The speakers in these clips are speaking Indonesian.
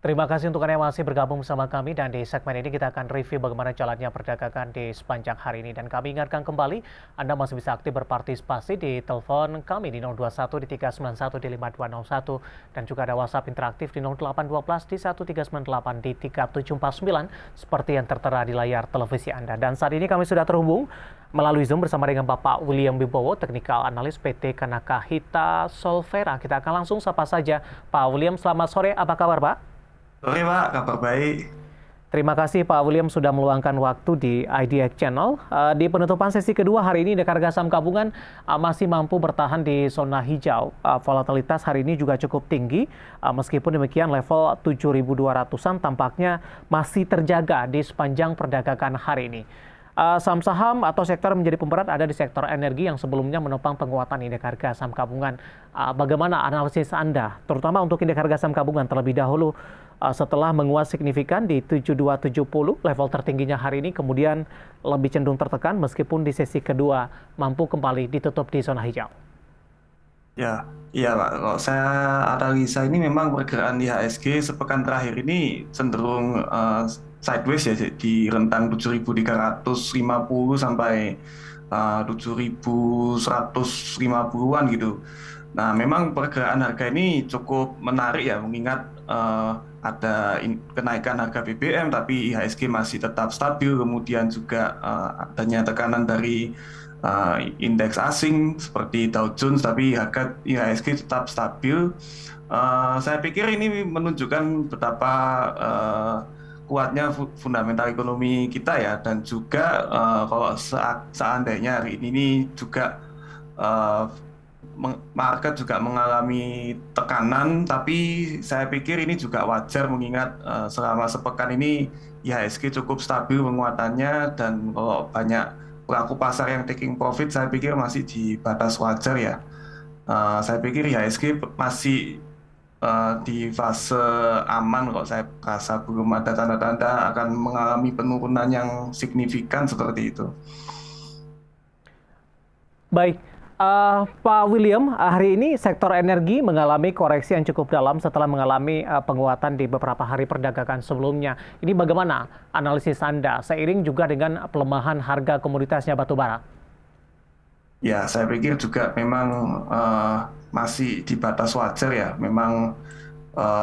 Terima kasih untuk Anda yang masih bergabung bersama kami dan di segmen ini kita akan review bagaimana jalannya perdagangan di sepanjang hari ini. Dan kami ingatkan kembali, Anda masih bisa aktif berpartisipasi di telepon kami di 021 di 391 di 5201 dan juga ada WhatsApp interaktif di 0812 di 1398 di 3749 seperti yang tertera di layar televisi Anda. Dan saat ini kami sudah terhubung melalui Zoom bersama dengan Bapak William Wibowo, Teknikal Analis PT Kanaka Hita Solvera. Kita akan langsung sapa saja. Pak William, selamat sore. Apa kabar, Pak? Sore Pak, kabar baik. Terima kasih Pak William sudah meluangkan waktu di IDX Channel. Di penutupan sesi kedua hari ini, harga saham gabungan masih mampu bertahan di zona hijau. Volatilitas hari ini juga cukup tinggi. Meskipun demikian, level 7.200-an tampaknya masih terjaga di sepanjang perdagangan hari ini. Saham-saham atau sektor menjadi pemberat ada di sektor energi yang sebelumnya menopang penguatan indeks harga saham gabungan. Bagaimana analisis Anda, terutama untuk indeks harga saham gabungan terlebih dahulu setelah menguat signifikan di 7270 level tertingginya hari ini, kemudian lebih cenderung tertekan meskipun di sesi kedua mampu kembali ditutup di zona hijau. Iya Pak. Kalau saya analisa ini memang pergerakan IHSG sepekan terakhir ini cenderung sideways ya di rentang 7.350 sampai 7.150-an gitu. Nah, memang pergerakan harga ini cukup menarik ya, mengingat ada kenaikan harga BBM, tapi IHSG masih tetap stabil. Kemudian juga adanya tekanan dari indeks asing seperti Dow Jones, tapi harga IHSG tetap stabil. Saya pikir ini menunjukkan betapa kuatnya fundamental ekonomi kita ya, dan juga kalau seandainya hari ini juga market juga mengalami tekanan, tapi saya pikir ini juga wajar mengingat selama sepekan ini IHSG cukup stabil penguatannya, dan kalau banyak pelaku pasar yang taking profit, saya pikir masih di batas wajar ya. Saya pikir IHSG masih di fase aman, kok saya rasa belum ada tanda-tanda akan mengalami penurunan yang signifikan seperti itu. Baik, Pak William, hari ini sektor energi mengalami koreksi yang cukup dalam setelah mengalami penguatan di beberapa hari perdagangan sebelumnya. Ini bagaimana analisis Anda seiring juga dengan pelemahan harga komoditasnya batubara? Ya, saya pikir juga memang masih di batas wajar ya. Memang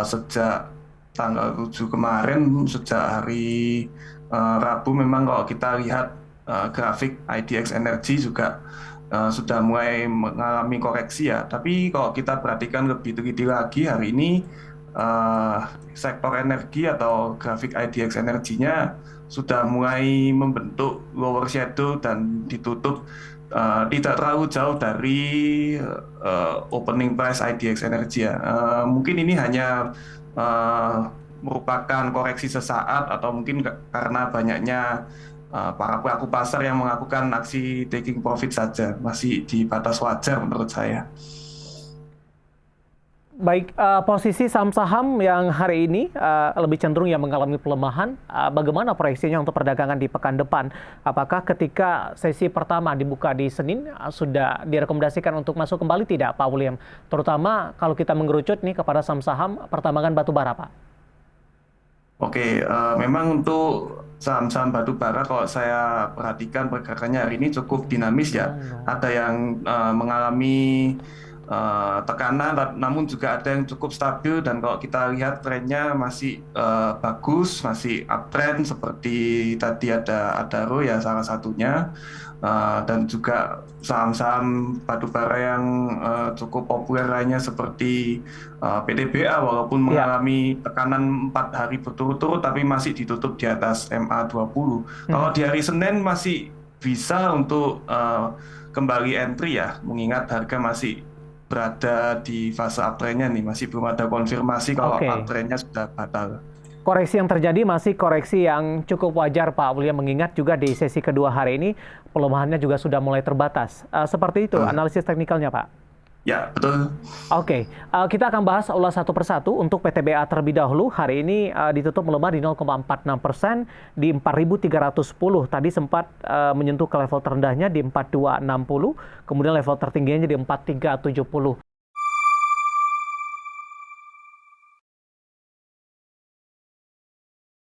sejak tanggal 7 kemarin, sejak hari Rabu, memang kalau kita lihat grafik IDX Energy juga sudah mulai mengalami koreksi ya. Tapi kalau kita perhatikan lebih teliti lagi hari ini, sektor energi atau grafik IDX energinya sudah mulai membentuk lower shadow dan ditutup tidak terlalu jauh dari opening price IDX Energy ya. Mungkin ini hanya merupakan koreksi sesaat, atau mungkin karena banyaknya para pelaku pasar yang melakukan aksi taking profit saja. Masih di batas wajar menurut saya. Baik, posisi saham-saham yang hari ini lebih cenderung yang mengalami pelemahan, bagaimana proyeksinya untuk perdagangan di pekan depan? Apakah ketika sesi pertama dibuka di Senin sudah direkomendasikan untuk masuk kembali tidak, Pak William? Terutama kalau kita mengerucut nih kepada saham-saham pertambangan batubara, Pak. Oke, memang untuk saham-saham batubara kalau saya perhatikan pergerakannya hari ini cukup dinamis ya. Ada yang mengalami tekanan, namun juga ada yang cukup stabil, dan kalau kita lihat trennya masih bagus, masih uptrend, seperti tadi ada Adaro ya salah satunya. Dan juga saham-saham batubara yang cukup populer lainnya seperti PTBA, walaupun Ya. mengalami tekanan 4 hari berturut-turut tapi masih ditutup di atas MA20. Kalau di hari Senin masih bisa untuk kembali entry ya, mengingat harga masih berada di fase uptrendnya nih, masih belum ada konfirmasi kalau Oke. uptrendnya sudah batal. Koreksi yang terjadi masih koreksi yang cukup wajar, Pak William, mengingat juga di sesi kedua hari ini pelemahannya juga sudah mulai terbatas. Seperti itu analisis teknikalnya, Pak. Ya, betul. Oke, kita akan bahas ulas satu persatu. Untuk PTBA terlebih dahulu, hari ini ditutup melemah di 0,46% di 4.310. Tadi sempat menyentuh ke level terendahnya di 4.260, kemudian level tertingginya di 4.370.